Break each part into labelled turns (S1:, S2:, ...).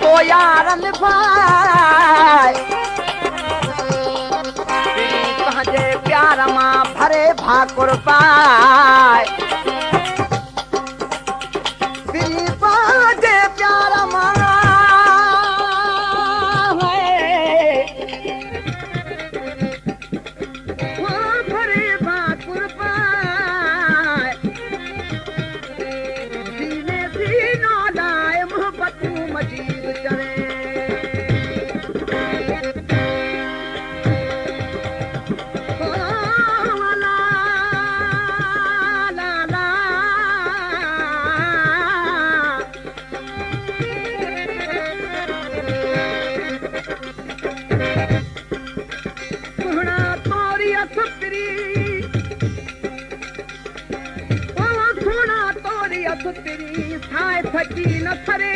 S1: तो यारन भाई तुझे प्यार मां भरे भाकुर पाए तुझे प्यार मां भरे भाकुर पाए सीने सीनो लाए मोहब्बत मजीद चले तेरी थाए थकी न थरे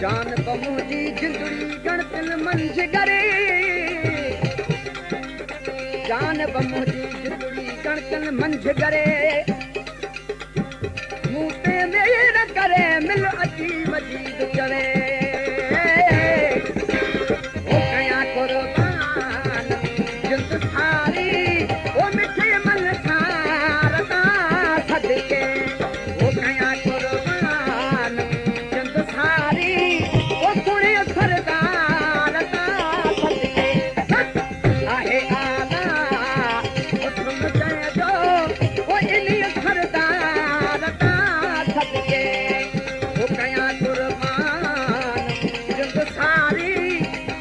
S1: जान बमुजी जिंदड़ी गणतन मंझ करे जान बमुजी जिंदड़ी गणतन मंझ करे मूते मेर करे मिल अची मजीद चले ओ कया कुर्बान जिंद थारी ओ मिठे मन थारता सदके ओ कया कुर्बान जिंद थारी ओ सुने सरदार ता सदके आहे आला ओ सुन जय जो ओ इनी सरदार ता सदके ओ कया कुर्बान जिंद थारी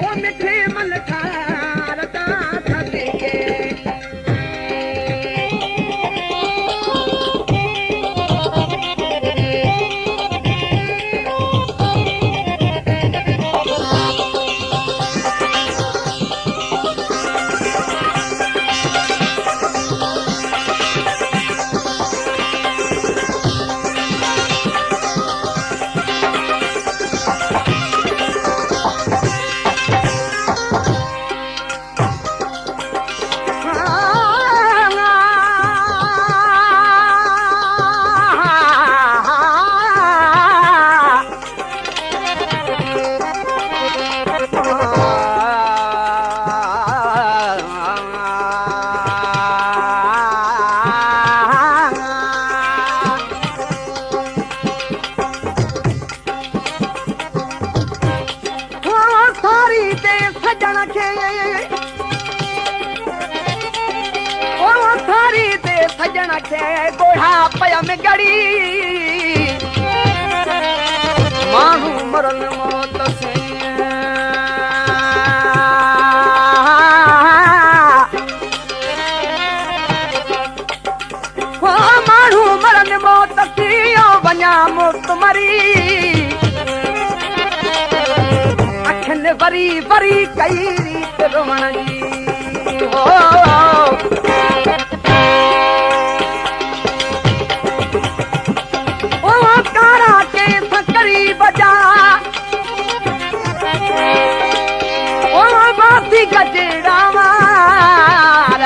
S1: ओ मिठे मन थारता सदके सजन खे गोढ़ा पय में गड़ी माण्हू मरल मौत से माण्हू मरल मौत थी वञा मुक्त मरी अखियुनि वरी वरी कई रीत रोअण जी हो बजा ओ बाती गजड़ा मार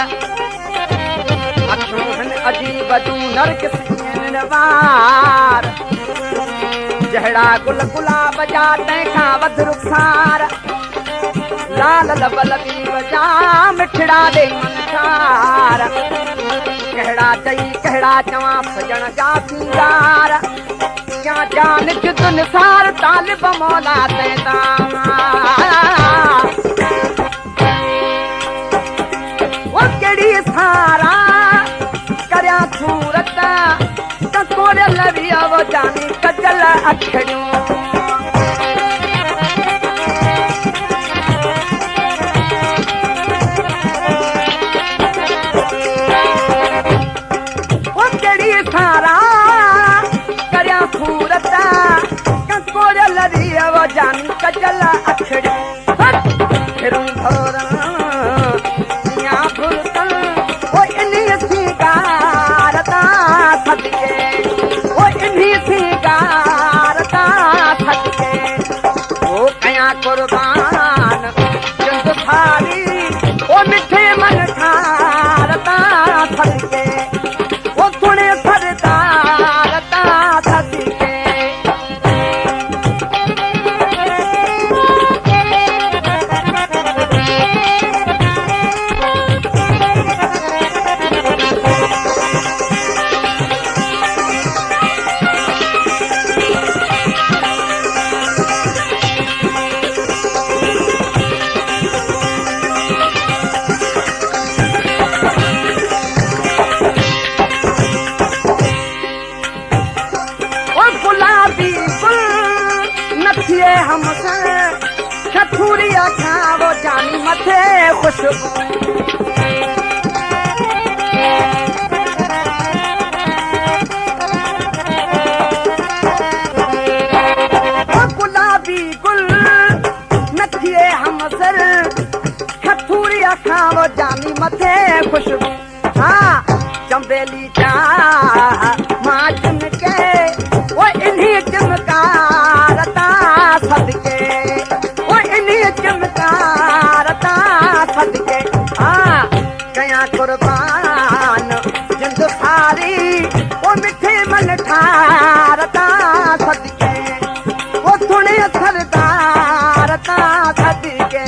S1: अखोहन अजीब तू नरक सीन वार जहड़ा गुल गुलाब जा तंहिंखां वध रुखसार लाल लबल बि बजा मिठड़ा दे मनसार कहड़ा चई कहड़ा चवां सजण जा सिंगार क्या जान जुदन सार तालिब मौला तेता वो केड़ी सारा करया सूरत ककोरे लविया वो जानी कजल अखड़ियों वो केड़ी सारा वो जानी कजल अखड़ी फिरूं भोरन या भुलतन वो इन्ही सिंगारता सदके वो इन्ही सिंगारता सदके वो कया कुर्बान जिंद थारी वो मिठे मन ठारता सदके वो सुने सरदारता सदके गुलाबी गुल न थिए हमसर खथूरी अखां वो जानी मथे खुशबू हाँ चंबेली चाह मां चुनके वो इन्हीं चमकारता सदके वो इन्हीं चमकारता सदके हाँ कया कुर्बान जिंद सारी वो मिठे मन ठारता सदके वो थोड़े सरदारता सदके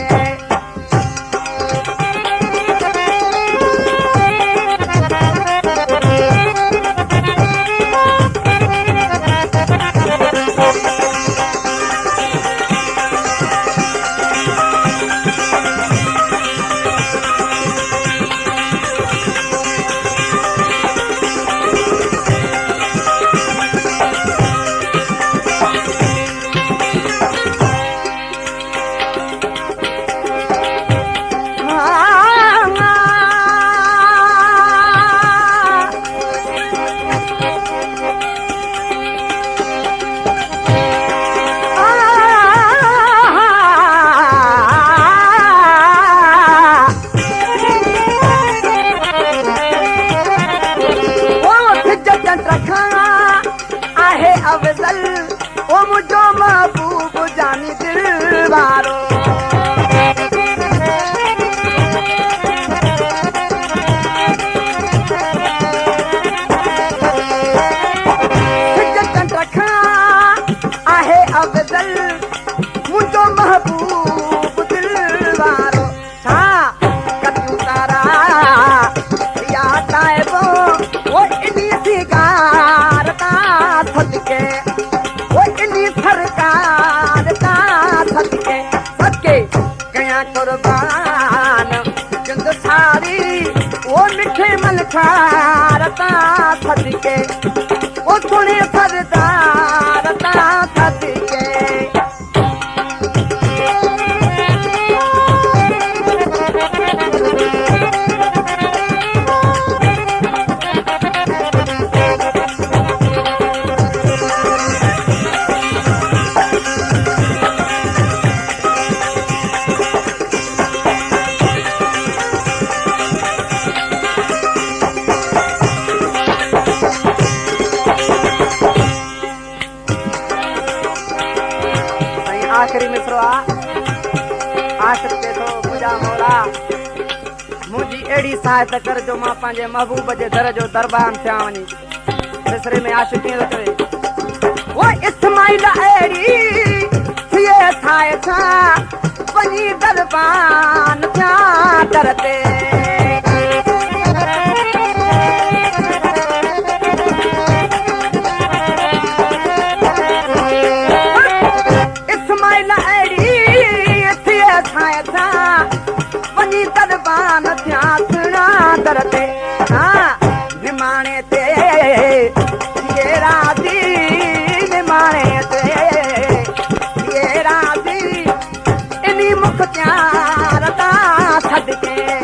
S1: अफजल ओ मुझो महबूब जानी दिल वारो रखा आहे अफजल मुझो महबूब दिल वारो छा कतू तारा या ताइबो ओ इनी सिगारता सदके वो इन्हीं सरकार का सदके कया कुर्बान जिंद सारी वो मिठे मन खारता सदके वो थोड़े सरदारता सदके आखिरी मिसरो आशिक़ ते थो मुंहिंजा मौला मुंहिंजी अहिड़ी सहायता कर जो मां पंहिंजे महबूब जे दर जो दरबार थिया वञी मिसरे में आशिक़ कीअं थो चवे वो इस्माइल अहिड़ी थिए ठाहे छा वञी दरबार थिया दर ते वञी दरबान थिया सुणा दर ते हाँ निमाणे ते ये राज़ी निमाणे ते ये राज़ी इन्हीं मुख त्यारता सदके